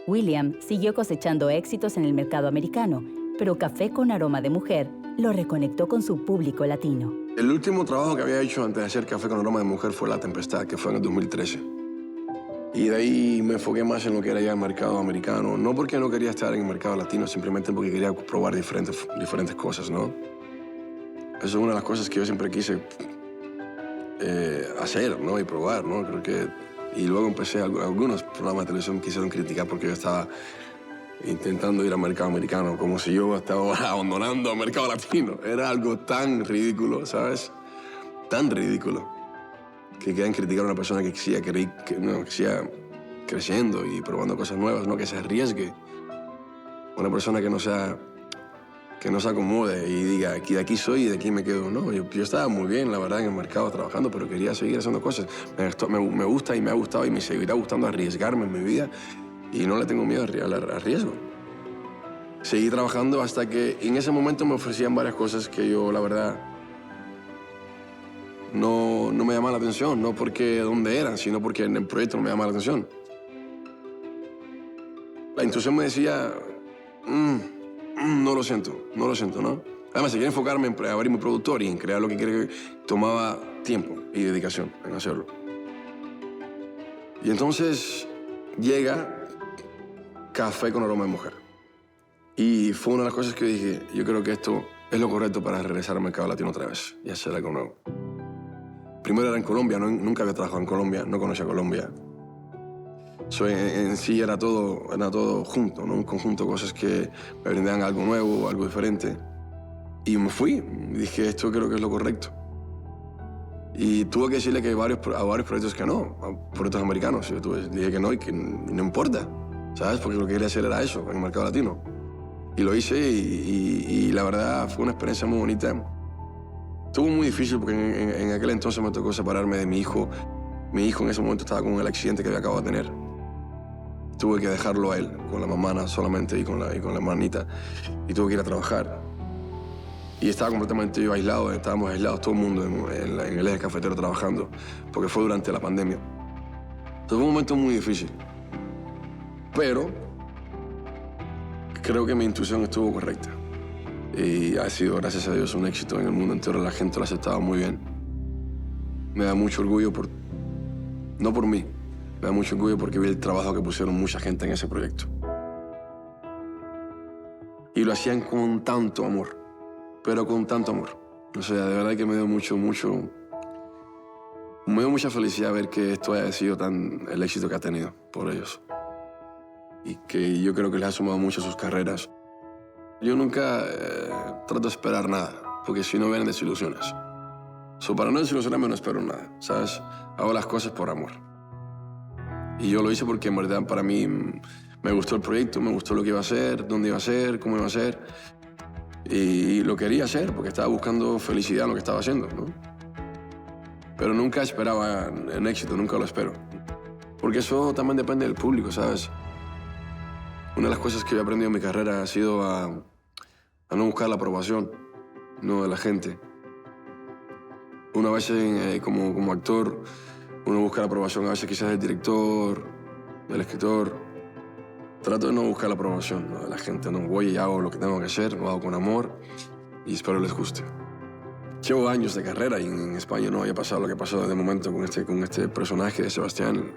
William siguió cosechando éxitos en el mercado americano, pero Café con Aroma de Mujer lo reconectó con su público latino. El último trabajo que había hecho antes de hacer Café con Aroma de Mujer fue La Tempestad, que fue en el 2013. Y de ahí me enfoqué más en lo que era ya el mercado americano. No porque no quería estar en el mercado latino, simplemente porque quería probar diferentes cosas, ¿no? Eso es una de las cosas que yo siempre quise hacer, ¿no? Y probar, ¿no? Creo que... Y luego empecé, algunos programas de televisión me quisieron criticar porque yo estaba intentando ir al mercado americano, como si yo estaba abandonando al mercado latino. Era algo tan ridículo, ¿sabes? Tan ridículo. Que quieran criticar a una persona que siga creciendo y probando cosas nuevas, ¿no? Que se arriesgue. Una persona que no se acomode y diga, de aquí soy y de aquí me quedo. No, yo estaba muy bien, la verdad, en el mercado trabajando, pero quería seguir haciendo cosas. Me gusta y me ha gustado y me seguirá gustando arriesgarme en mi vida y no le tengo miedo al riesgo. Seguí trabajando hasta que en ese momento me ofrecían varias cosas que yo, la verdad, no me llamaban la atención, no porque dónde eran, sino porque en el proyecto no me llamaba la atención. La intuición me decía, no lo siento, ¿no? Además, si quería enfocarme en abrir mi productor y en crear lo que quería, tomaba tiempo y dedicación en hacerlo. Y entonces llega Café con Aroma de Mujer. Y fue una de las cosas que dije, yo creo que esto es lo correcto para regresar al mercado latino otra vez y hacer algo nuevo. Primero era en Colombia, nunca había trabajado en Colombia, no conocía Colombia. En sí era todo junto, ¿no? Un conjunto de cosas que me brindaban algo nuevo, algo diferente. Y me fui, dije, esto creo que es lo correcto. Y tuve que decirle que a varios proyectos que no, a proyectos americanos. Yo dije que no y que no importa, ¿sabes? Porque lo que quería hacer era eso, en el mercado latino. Y lo hice y la verdad fue una experiencia muy bonita. Estuvo muy difícil porque en aquel entonces me tocó separarme de mi hijo. Mi hijo en ese momento estaba con el accidente que había acabado de tener. Tuve que dejarlo a él, con la mamá solamente y con la hermanita. Y tuve que ir a trabajar. Y estaba completamente yo aislado, estábamos aislados todo el mundo en el eje cafetero trabajando, porque fue durante la pandemia. Entonces fue un momento muy difícil. Pero creo que mi intuición estuvo correcta. Y ha sido, gracias a Dios, un éxito en el mundo entero. La gente lo ha aceptado muy bien. Me da mucho orgullo no por mí, me da mucho orgullo porque vi el trabajo que pusieron mucha gente en ese proyecto. Y lo hacían con tanto amor, pero con tanto amor. O sea, de verdad que me dio me dio mucha felicidad ver que esto haya sido el éxito que ha tenido por ellos. Y que yo creo que les ha sumado mucho a sus carreras. Yo nunca trato de esperar nada, porque si no vienen desilusiones. Para no desilusionarme no espero nada, ¿sabes? Hago las cosas por amor. Y yo lo hice porque en verdad para mí me gustó el proyecto, me gustó lo que iba a hacer, dónde iba a ser, cómo iba a ser. Y lo quería hacer porque estaba buscando felicidad en lo que estaba haciendo, ¿no? Pero nunca esperaba el éxito, nunca lo espero. Porque eso también depende del público, ¿sabes? Una de las cosas que he aprendido en mi carrera ha sido a no buscar la aprobación, no de la gente. Una vez como actor, uno busca la aprobación a veces quizás del director, del escritor. Trato de no buscar la aprobación, ¿no? De la gente. No voy y hago lo que tengo que hacer, lo hago con amor y espero les guste. Llevo años de carrera y en España no había pasado lo que pasó de momento con este personaje de Sebastián.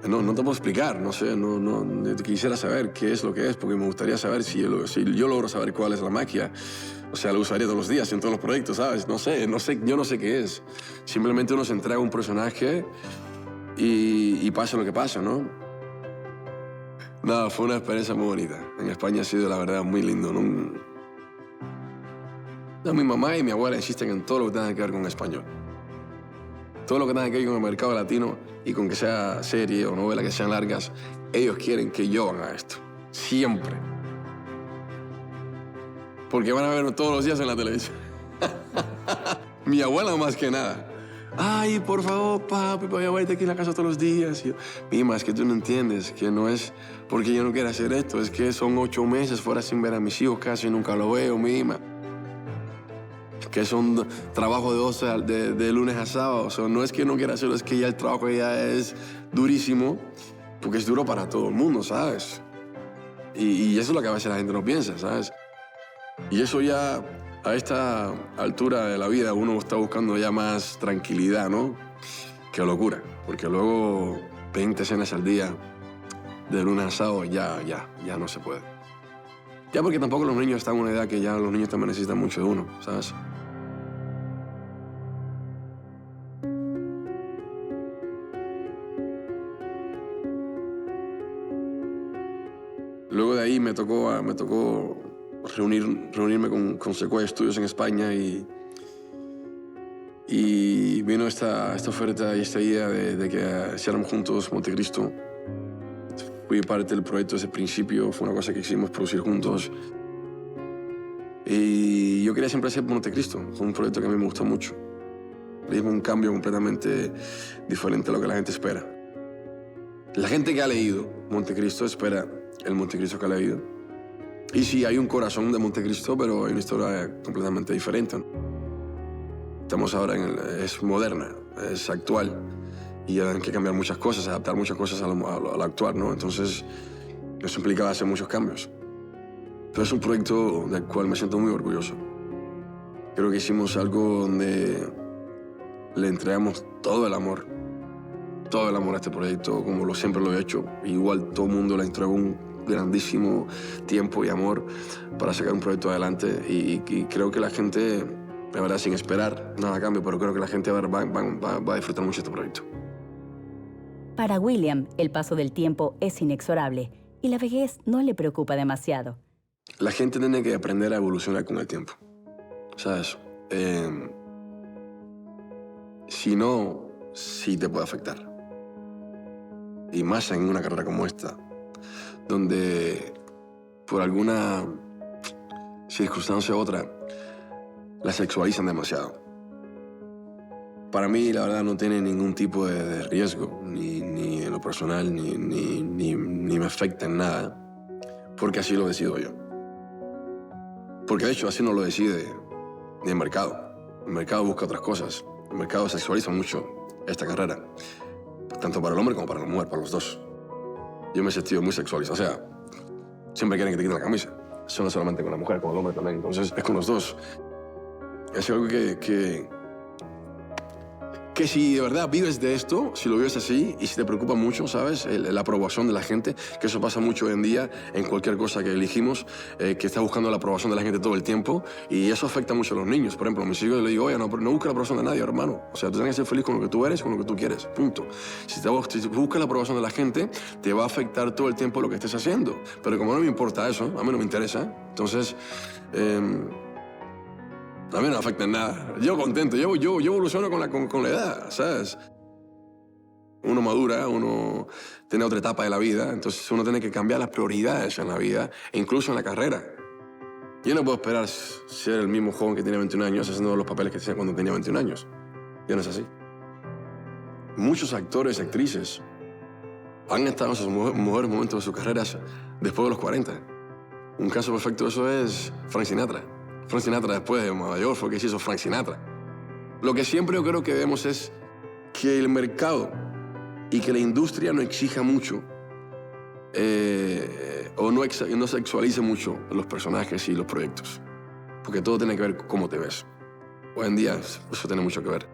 No te puedo explicar, no sé, no quisiera saber qué es lo que es, porque me gustaría saber si yo logro saber cuál es la magia. O sea, lo usaría todos los días en todos los proyectos, ¿sabes? Yo no sé qué es. Simplemente uno se entrega a un personaje y pasa lo que pasa, ¿no? Nada, fue una experiencia muy bonita. En España ha sido, la verdad, muy lindo. Mi mamá y mi abuela insisten en todo lo que tenga que ver con español. Todo lo que tenga que ver con el mercado latino y con que sea serie o novela que sean largas, ellos quieren que yo haga esto. Siempre. Porque van a verlo todos los días en la televisión. Mi abuela más que nada. Ay, por favor, papi, voy a verte aquí en la casa todos los días. Y yo, Mima, es que tú no entiendes que no es porque yo no quiera hacer esto, es que son 8 meses fuera sin ver a mis hijos, casi nunca lo veo, Mima. Que son trabajo de 12 de lunes a sábado. O sea, no es que no quiera hacerlo, es que ya el trabajo ya es durísimo, porque es duro para todo el mundo, ¿sabes? Y eso es lo que a veces la gente no piensa, ¿sabes? Y eso ya, a esta altura de la vida, uno está buscando ya más tranquilidad, ¿no? Qué locura, porque luego 20 cenas al día, de lunes a sábado, ya no se puede. Ya porque tampoco los niños están en una edad que ya los niños también necesitan mucho de uno, ¿sabes? Luego de ahí me tocó reunirme con Sequoia Studios en España y vino esta oferta y esta idea de que hiciéramos juntos Montecristo. Fui parte del proyecto desde el principio, fue una cosa que quisimos producir juntos. Y yo quería siempre hacer Montecristo, fue un proyecto que a mí me gustó mucho. Le dimos un cambio completamente diferente a lo que la gente espera. La gente que ha leído Montecristo espera el Montecristo que ha leído. Y sí, hay un corazón de Montecristo, pero hay una historia completamente diferente. Estamos ahora es moderna, es actual. Y hay que cambiar muchas cosas, adaptar muchas cosas a lo actual, ¿no? Entonces, eso implicaba hacer muchos cambios. Pero es un proyecto del cual me siento muy orgulloso. Creo que hicimos algo donde le entregamos todo el amor a este proyecto, como siempre lo he hecho. Igual todo el mundo le entregó un grandísimo tiempo y amor para sacar un proyecto adelante. Y creo que la gente, la verdad, sin esperar nada a cambio, pero creo que la gente va a disfrutar mucho este proyecto. Para William, el paso del tiempo es inexorable y la vejez no le preocupa demasiado. La gente tiene que aprender a evolucionar con el tiempo, ¿sabes? Si no, sí te puede afectar. Y más en una carrera como esta, donde por alguna circunstancia u otra la sexualizan demasiado. Para mí, la verdad, no tiene ningún tipo de riesgo, ni en lo personal, ni me afecta en nada, porque así lo decido yo. Porque de hecho así no lo decide ni el mercado. El mercado busca otras cosas. El mercado sexualiza mucho esta carrera, tanto para el hombre como para la mujer, para los dos. Yo me he sentido muy sexualizado, o sea, siempre quieren que te quiten la camisa. Eso no solamente con la mujer, con el hombre también. Entonces, es con los dos. Es algo que si de verdad vives de esto, si lo vives así y si te preocupa mucho, ¿sabes? La aprobación de la gente, que eso pasa mucho hoy en día en cualquier cosa que elegimos, que estás buscando la aprobación de la gente todo el tiempo y eso afecta mucho a los niños. Por ejemplo, a mis hijos les digo, oye, no busques la aprobación de nadie, hermano. O sea, tú tienes que ser feliz con lo que tú eres, con lo que tú quieres, punto. Si buscas la aprobación de la gente, te va a afectar todo el tiempo lo que estés haciendo. Pero como no me importa eso, a mí no me interesa, entonces... a mí no me afecta en nada. Yo contento, yo evoluciono con la edad, ¿sabes? Uno madura, uno tiene otra etapa de la vida, entonces uno tiene que cambiar las prioridades en la vida, e incluso en la carrera. Yo no puedo esperar ser el mismo joven que tiene 21 años haciendo los papeles que hacía cuando tenía 21 años. Ya no es así. Muchos actores y actrices han estado en sus mejores momentos de sus carreras después de los 40. Un caso perfecto de eso es Frank Sinatra. Frank Sinatra después de Nueva York fue que se hizo Frank Sinatra. Lo que siempre yo creo que vemos es que el mercado y que la industria no exija mucho o no sexualice mucho los personajes y los proyectos. Porque todo tiene que ver con cómo te ves. Hoy en día eso tiene mucho que ver.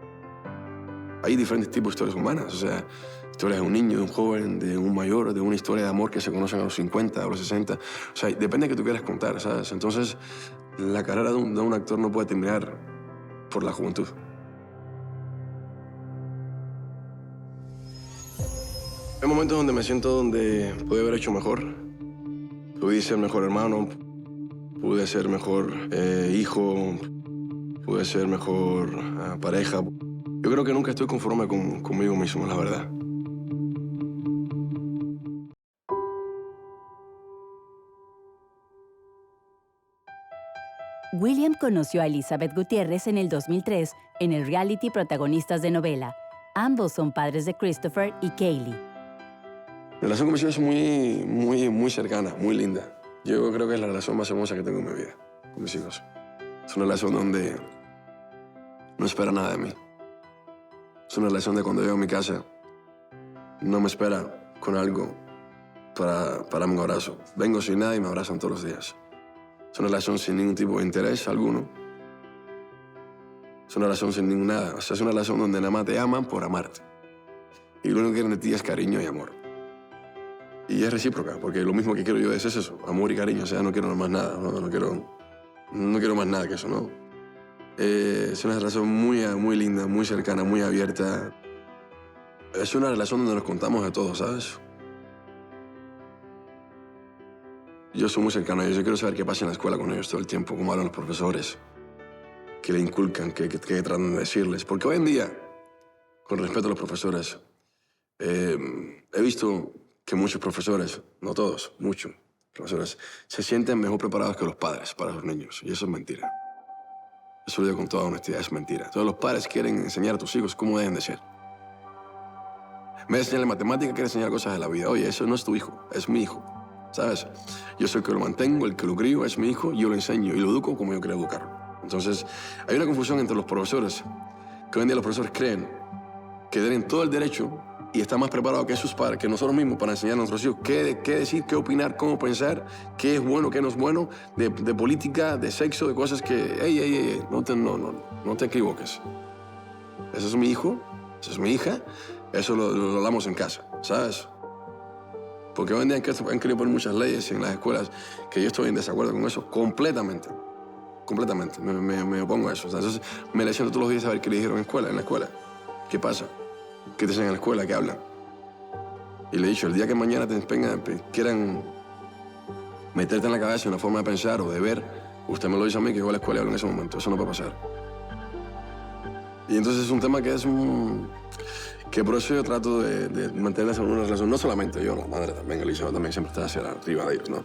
Hay diferentes tipos de historias humanas, o sea, historias de un niño, de un joven, de un mayor, de una historia de amor que se conocen a los 50, a los 60. O sea, depende de que tú quieras contar, ¿sabes? Entonces, la carrera de un actor no puede terminar por la juventud. Hay momentos donde me siento donde pude haber hecho mejor. Pude ser mejor hermano, pude ser mejor hijo, pude ser mejor pareja. Yo Yo creo que nunca estoy conforme conmigo mismo, la verdad. William conoció a Elizabeth Gutiérrez en el 2003 en el reality Protagonistas de Novela. Ambos son padres de Christopher y Kaylee. Mi relación con mis hijos es muy cercana, muy linda. Yo creo que es la relación más hermosa que tengo en mi vida, con mis hijos. Es una relación donde no espera nada de mí. Es una relación de cuando llego a mi casa, no me espera con algo para darme un abrazo. Vengo sin nada y me abrazan todos los días. Es una relación sin ningún tipo de interés alguno. Es una relación sin ningún nada. O sea, es una relación donde nada más te aman por amarte. Y lo único que quieren de ti es cariño y amor. Y es recíproca, porque lo mismo que quiero yo es eso, amor y cariño. O sea, no quiero más nada, no quiero más nada que eso, ¿no? Es una relación muy linda, muy cercana, muy abierta. Es una relación donde nos contamos de todo, ¿sabes? Yo soy muy cercano a ellos. Yo quiero saber qué pasa en la escuela con ellos todo el tiempo, cómo hablan los profesores, qué le inculcan, qué tratan de decirles. Porque hoy en día, con respeto a los profesores, he visto que muchos profesores, no todos, muchos profesores, se sienten mejor preparados que los padres para los niños. Y eso es mentira. Eso lo digo con toda honestidad, es mentira. Todos los padres quieren enseñar a tus hijos cómo deben de ser. En vez de enseñarle matemática, quiere enseñar cosas de la vida. Oye, eso no es tu hijo, es mi hijo. ¿Sabes? Yo soy el que lo mantengo, el que lo crío, es mi hijo, yo lo enseño y lo educo como yo quiero educarlo. Entonces, hay una confusión entre los profesores, que hoy en día los profesores creen que tienen todo el derecho y están más preparados que sus padres, que nosotros mismos para enseñar a nuestros hijos qué decir, qué opinar, cómo pensar, qué es bueno, qué no es bueno, de política, de sexo, de cosas que, no te equivoques. Ese es mi hijo, esa es mi hija, eso lo hablamos en casa, ¿sabes? Porque hoy en día han querido poner muchas leyes en las escuelas que yo estoy en desacuerdo con eso completamente. Completamente. Me opongo a eso. Entonces me le siento todos los días a ver qué le dijeron en la escuela. ¿Qué pasa? ¿Qué te dicen en la escuela? ¿Qué hablan? Y le he dicho, el día que mañana quieran meterte en la cabeza una forma de pensar o de ver, usted me lo dice a mí que yo a la escuela y hablo en ese momento. Eso no puede pasar. Y entonces es un tema que por eso yo trato de mantener una relación, no solamente yo, la madre también, Elizabeth también siempre está hacia arriba de ellos, ¿no?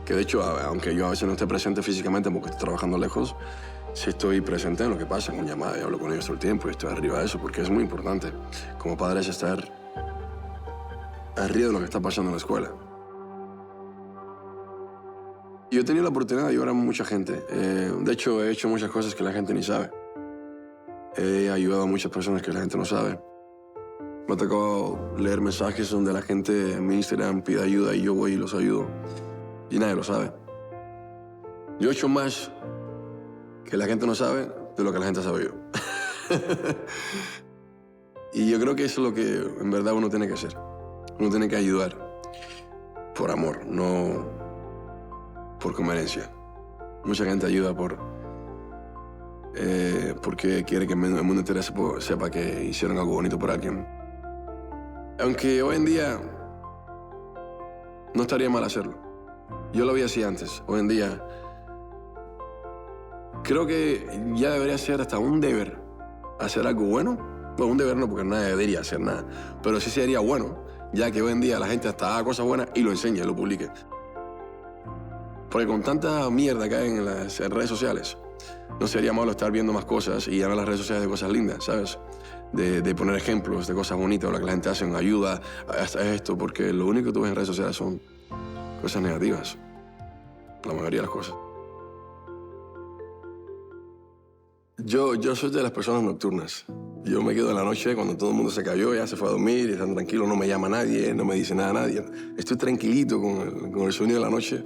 Que de hecho, aunque yo a veces no esté presente físicamente porque estoy trabajando lejos, sí estoy presente en lo que pasa con llamadas y hablo con ellos todo el tiempo y estoy arriba de eso porque es muy importante como padre es estar arriba de lo que está pasando en la escuela. Yo he tenido la oportunidad de ayudar a mucha gente. De hecho, he hecho muchas cosas que la gente ni sabe. He ayudado a muchas personas que la gente no sabe. Me ha tocado leer mensajes donde la gente en mi Instagram pide ayuda y yo voy y los ayudo. Y nadie lo sabe. Yo he hecho más que la gente no sabe de lo que la gente ha sabido. Y yo creo que eso es lo que en verdad uno tiene que hacer. Uno tiene que ayudar por amor, no por conveniencia. Mucha gente ayuda porque quiere que el mundo entero sepa que hicieron algo bonito por alguien. Aunque hoy en día no estaría mal hacerlo. Yo lo había así antes. Hoy en día creo que ya debería ser hasta un deber hacer algo bueno. Bueno, un deber no, porque nadie debería hacer nada. Pero sí sería bueno, ya que hoy en día la gente hasta haga cosas buenas y lo enseñe, lo publique. Porque con tanta mierda que hay en las redes sociales, no sería malo estar viendo más cosas y llenar las redes sociales de cosas lindas, ¿sabes? De poner ejemplos de cosas bonitas, lo que la gente hace en ayuda, hasta esto, porque lo único que tú ves en redes sociales son cosas negativas. La mayoría de las cosas. Yo soy de las personas nocturnas. Yo me quedo en la noche cuando todo el mundo se cayó, ya se fue a dormir y están tranquilos, no me llama nadie, no me dice nada a nadie. Estoy tranquilito con el sonido de la noche.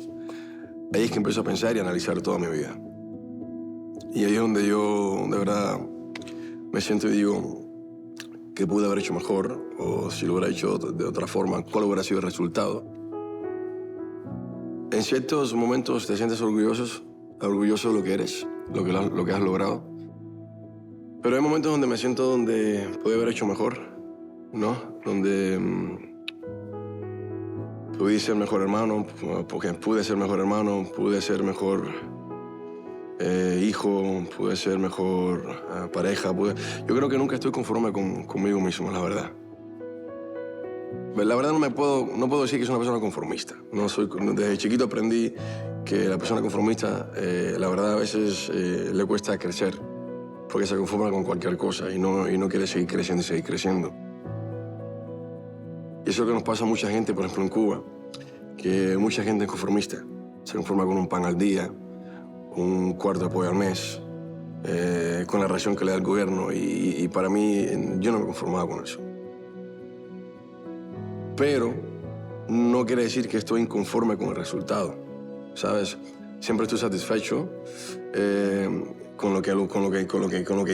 Ahí es que empiezo a pensar y a analizar toda mi vida. Y ahí es donde yo, de verdad, me siento y digo que pude haber hecho mejor, o si lo hubiera hecho de otra forma, cuál hubiera sido el resultado. En ciertos momentos te sientes orgulloso de lo que eres, lo que has logrado. Pero hay momentos donde me siento donde pude haber hecho mejor, ¿no? Donde pude ser mejor hermano, porque pude ser mejor hermano, pude ser mejor hijo, pude ser mejor pareja. Yo creo que nunca estoy conforme conmigo mismo, la verdad. La verdad no puedo decir que soy una persona conformista. Desde chiquito aprendí que la persona conformista, la verdad, a veces le cuesta crecer, porque se conforma con cualquier cosa y no quiere seguir creciendo y seguir creciendo. Y eso es lo que nos pasa a mucha gente, por ejemplo, en Cuba, que mucha gente es conformista. Se conforma con un pan al día, un cuarto de pollo al mes, con la ración que le da el gobierno. Y para mí, yo no me conformaba con eso. Pero no quiere decir que estoy inconforme con el resultado, ¿sabes? Siempre estoy satisfecho con lo que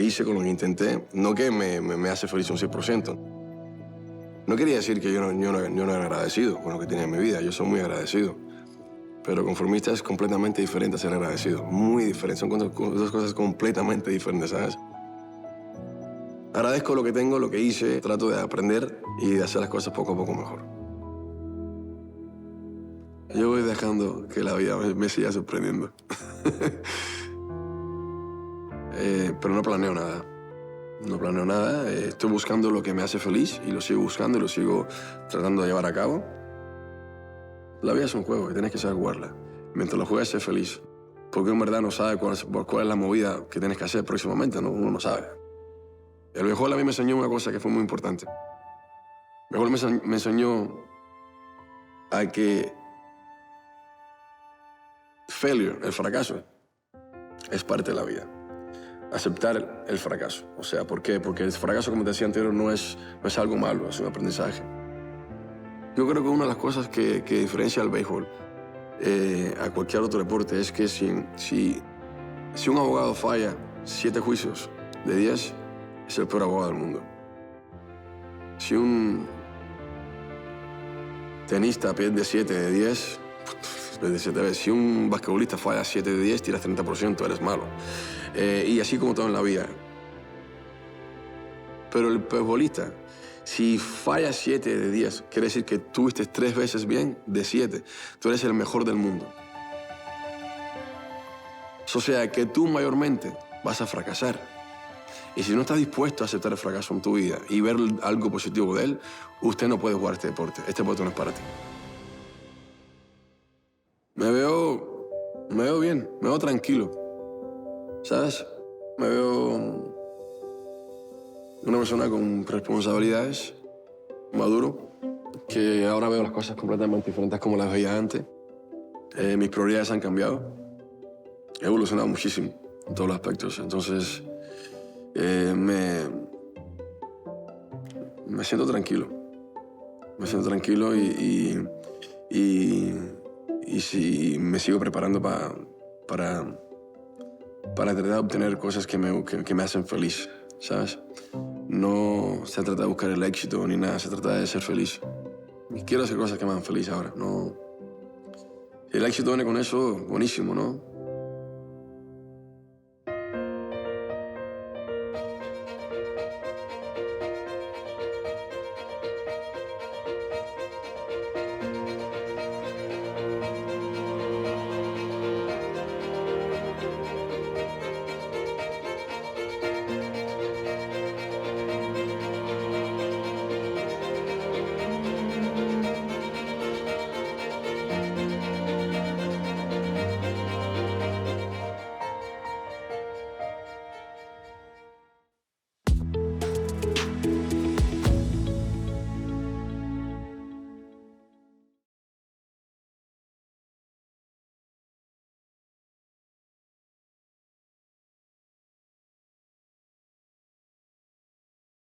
hice, con lo que intenté. No que me hace feliz un 100%. No quería decir que yo no era agradecido con lo que tenía en mi vida. Yo soy muy agradecido. Pero conformista es completamente diferente a ser agradecido. Muy diferente. Son dos cosas completamente diferentes, ¿sabes? Agradezco lo que tengo, lo que hice. Trato de aprender y de hacer las cosas poco a poco mejor. Yo voy dejando que la vida me siga sorprendiendo. Pero no planeo nada. No planeo nada. Estoy buscando lo que me hace feliz y lo sigo buscando y lo sigo tratando de llevar a cabo. La vida es un juego y tienes que saber jugarla. Mientras lo juegas, sé feliz. Porque en verdad no sabes cuál es la movida que tienes que hacer próximamente, ¿no? Uno no sabe. El béisbol a mí me enseñó una cosa que fue muy importante. El béisbol me enseñó a que el fracaso, es parte de la vida. Aceptar el fracaso. O sea, ¿por qué? Porque el fracaso, como te decía anterior, no es algo malo, es un aprendizaje. Yo creo que una de las cosas que diferencia al béisbol a cualquier otro deporte es que si un abogado falla 7 juicios de 10, es el peor abogado del mundo. Si un tenista pierde 7 de 10, si un basquetbolista falla 7 de 10, tiras 30%, eres malo. Y así como todo en la vida. Pero el beisbolista, si fallas 7 de 10, quiere decir que tuviste 3 veces bien de 7. Tú eres el mejor del mundo. O sea, que tú mayormente vas a fracasar. Y si no estás dispuesto a aceptar el fracaso en tu vida y ver algo positivo de él, usted no puede jugar este deporte. Este deporte no es para ti. Me veo bien, me veo tranquilo. ¿Sabes? Me veo una persona con responsabilidades, maduro, que ahora veo las cosas completamente diferentes como las veía antes. Mis prioridades han cambiado. He evolucionado muchísimo en todos los aspectos. Entonces, me siento tranquilo. Me siento tranquilo y si me sigo preparando para tratar de obtener cosas que me hacen feliz, ¿sabes? No se trata de buscar el éxito ni nada, se trata de ser feliz. Y quiero hacer cosas que me hagan feliz ahora, no. Si el éxito viene con eso, buenísimo, ¿no?